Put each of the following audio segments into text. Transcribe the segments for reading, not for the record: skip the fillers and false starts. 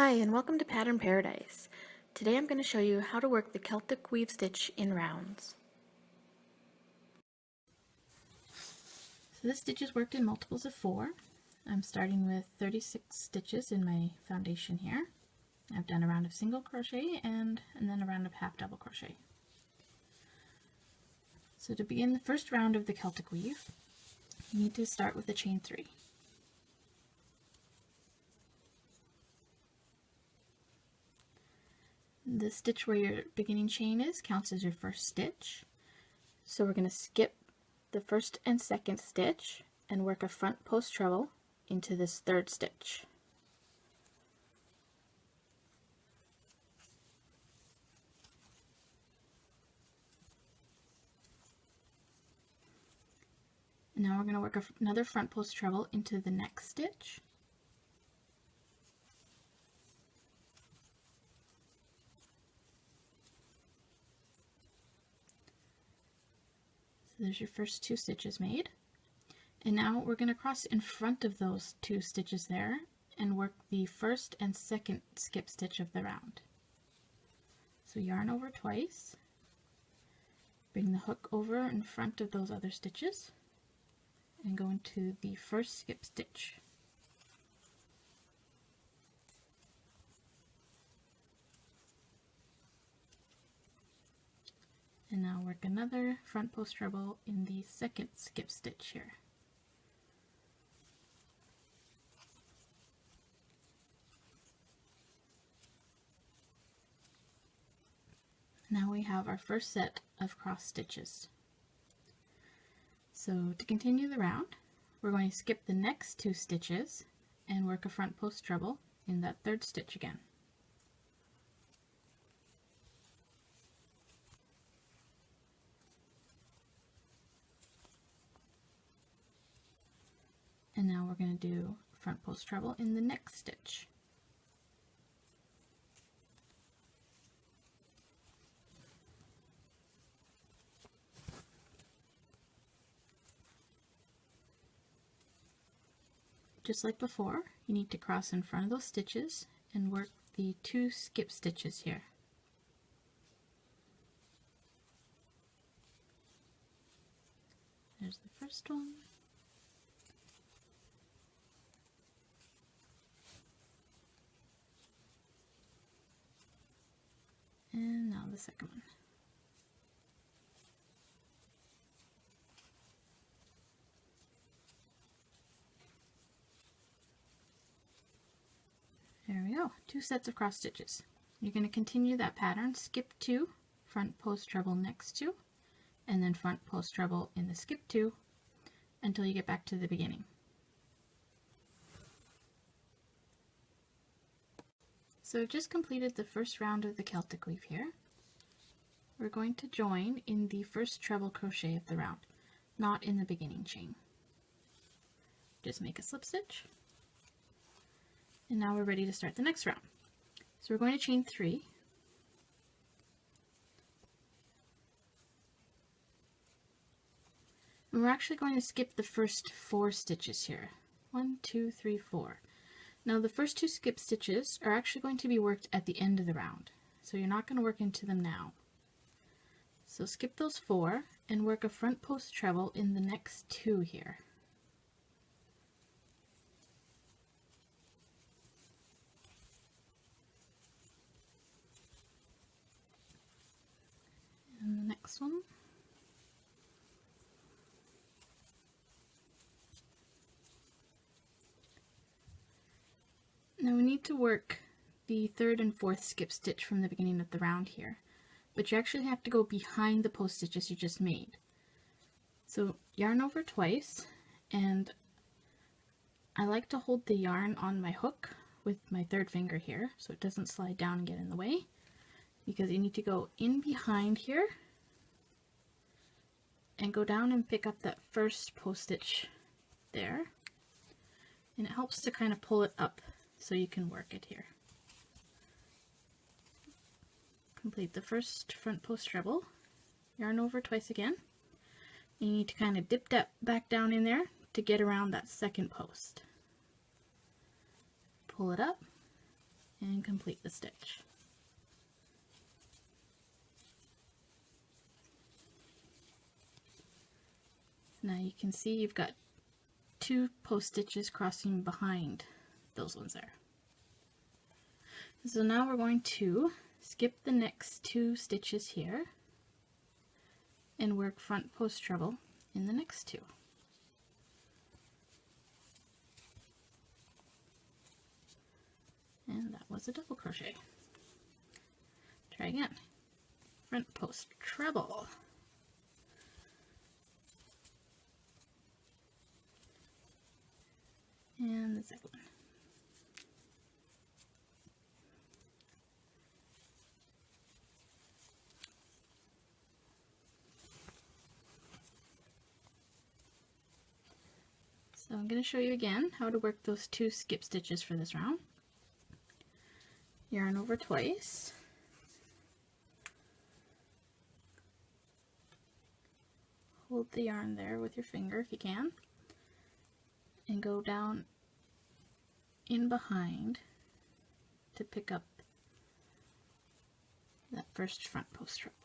Hi and welcome to Pattern Paradise. Today I'm going to show you how to work the Celtic weave stitch in rounds. So this stitch is worked in multiples of 4. I'm starting with 36 stitches in my foundation here. I've done a round of single crochet and then a round of half double crochet. So to begin the first round of the Celtic weave, you need to start with a chain 3. The stitch where your beginning chain is counts as your first stitch. So we're going to skip the first and second stitch and work a front post treble into this third stitch. And now we're going to work another front post treble into the next stitch. There's your first 2 stitches made. And now we're going to cross in front of those 2 stitches there and work the first and second skip stitch of the round. So yarn over twice, bring the hook over in front of those other stitches, and go into the first skip stitch. And now work another front post treble in the second skip stitch here. Now we have our first set of cross stitches. So to continue the round, we're going to skip the next 2 stitches and work a front post treble in that third stitch again. And now we're going to do front post treble in the next stitch. Just like before, you need to cross in front of those stitches and work the 2 skip stitches here. There's the first one. And now the second one. There we go, 2 sets of cross stitches. You're going to continue that pattern, skip 2, front post treble next 2, and then front post treble in the skip 2 until you get back to the beginning. So we've just completed the first round of the Celtic weave here. We're going to join in the first treble crochet of the round, not in the beginning chain. Just make a slip stitch. And now we're ready to start the next round. So we're going to chain 3. And we're actually going to skip the first 4 stitches here. 1, 2, 3, 4. Now the first 2 skip stitches are actually going to be worked at the end of the round, so you're not going to work into them now. So skip those 4 and work a front post treble in the next 2 here. And the next one. Now we need to work the 3rd and 4th skip stitch from the beginning of the round here, but you actually have to go behind the post stitches you just made. So yarn over twice, and I like to hold the yarn on my hook with my 3rd finger here so it doesn't slide down and get in the way, because you need to go in behind here and go down and pick up that first post stitch there, and it helps to kind of pull it up so you can work it here. Complete the first front post treble, yarn over twice again. You need to kind of dip that back down in there to get around that second post. Pull it up and complete the stitch. Now you can see you've got 2 post stitches crossing behind those ones there. So now we're going to skip the next 2 stitches here and work front post treble in the next 2. And that was a double crochet. Try again. Front post treble. And the second one. So I'm going to show you again how to work those 2 skip stitches for this round. Yarn over twice. Hold the yarn there with your finger if you can, and go down in behind to pick up that first front post treble.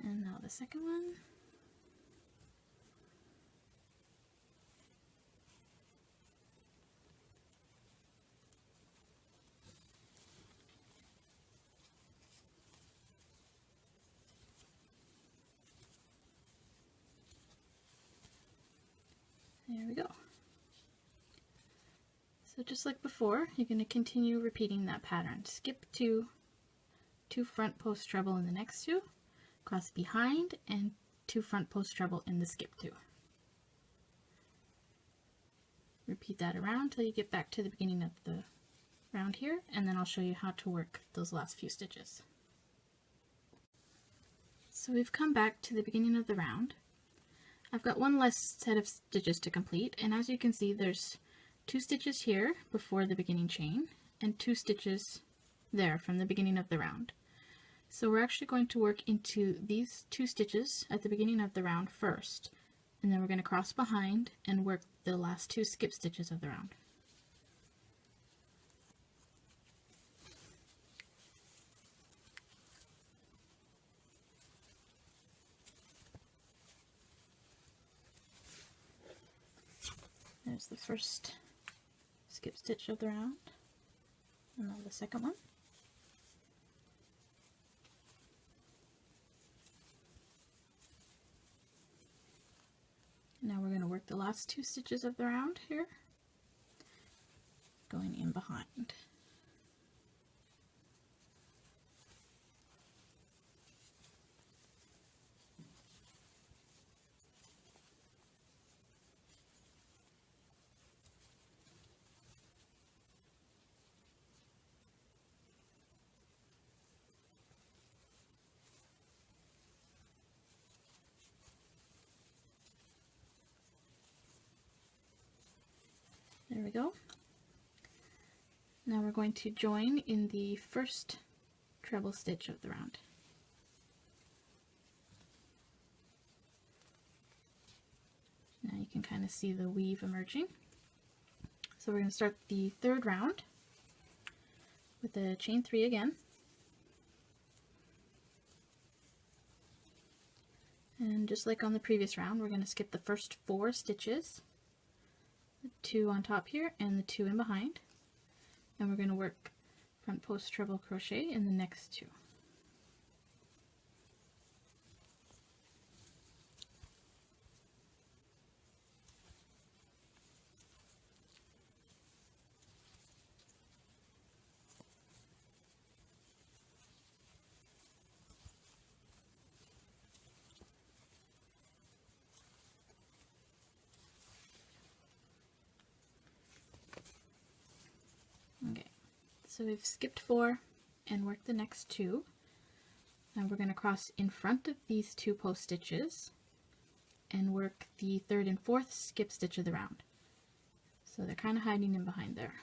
And now the second one. There we go. So just like before, you're going to continue repeating that pattern. Skip 2 front post treble in the next 2, cross behind, and 2 front post treble in the skip 2. Repeat that around till you get back to the beginning of the round here, and then I'll show you how to work those last few stitches. So we've come back to the beginning of the round. I've got one less set of stitches to complete, and as you can see there's 2 stitches here before the beginning chain and 2 stitches there from the beginning of the round. So we're actually going to work into these 2 stitches at the beginning of the round first, and then we're going to cross behind and work the last 2 skip stitches of the round. There's the first skip stitch of the round, and now the second one. Now we're going to work the last 2 stitches of the round here, going in behind. There we go. Now we're going to join in the first treble stitch of the round. Now you can kind of see the weave emerging. So we're going to start the 3rd round with a chain 3 again. And just like on the previous round, we're going to skip the first 4 stitches. The 2 on top here and the 2 in behind, and we're going to work front post treble crochet in the next 2. Okay, so we've skipped 4 and worked the next 2. Now we're going to cross in front of these 2 post stitches and work the 3rd and 4th skip stitch of the round. So they're kind of hiding in behind there.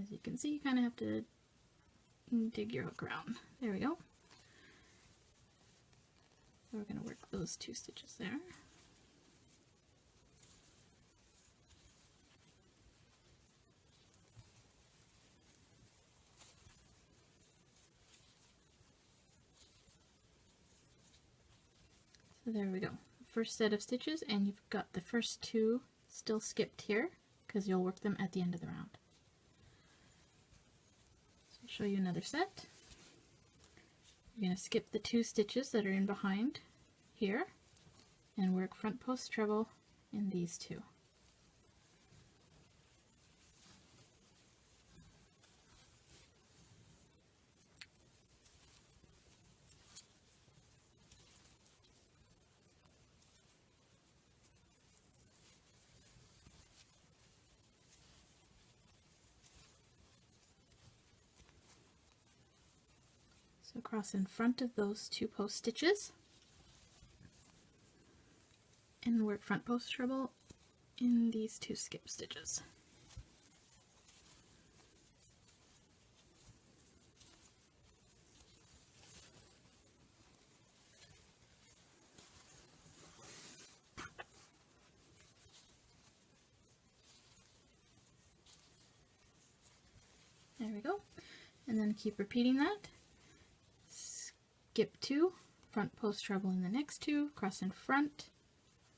As you can see, you kind of have to dig your hook around. There we go. So we're going to work those 2 stitches there. So there we go. First set of stitches, and you've got the first 2 still skipped here because you'll work them at the end of the round. So I'll show you another set. You're going to skip the 2 stitches that are in behind here and work front post treble in these 2. So cross in front of those 2 post stitches and work front post treble in these 2 skip stitches. There we go. And then keep repeating that. Skip 2, front post treble in the next 2, cross in front,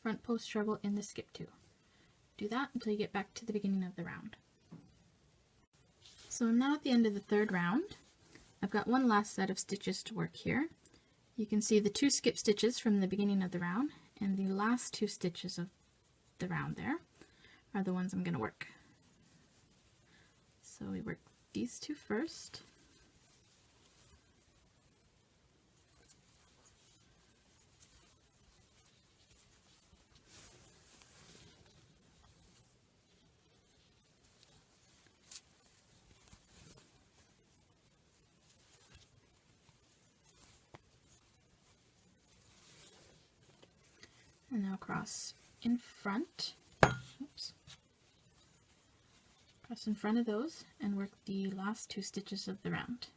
front post treble in the skip 2. Do that until you get back to the beginning of the round. So I'm now at the end of the 3rd round. I've got one last set of stitches to work here. You can see the 2 skip stitches from the beginning of the round, and the last 2 stitches of the round there are the ones I'm going to work. So we work these 2 first. And now cross in front, oops, cross in front of those and work the last 2 stitches of the round.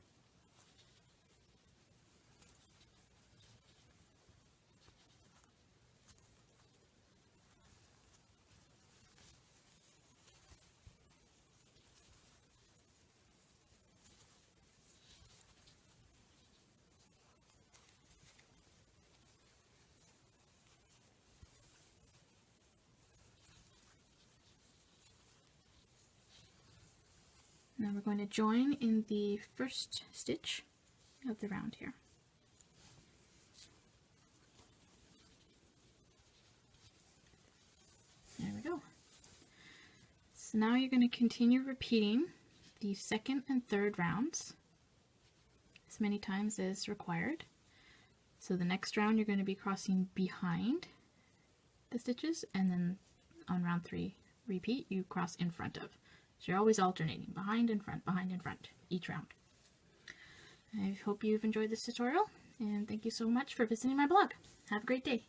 Now we're going to join in the first stitch of the round here. There we go. So now you're going to continue repeating the 2nd and 3rd rounds as many times as required. So the next round you're going to be crossing behind the stitches, and then on round 3 repeat, you cross in front of. So you're always alternating behind and front each round. I hope you've enjoyed this tutorial, and thank you so much for visiting my blog. Have a great day.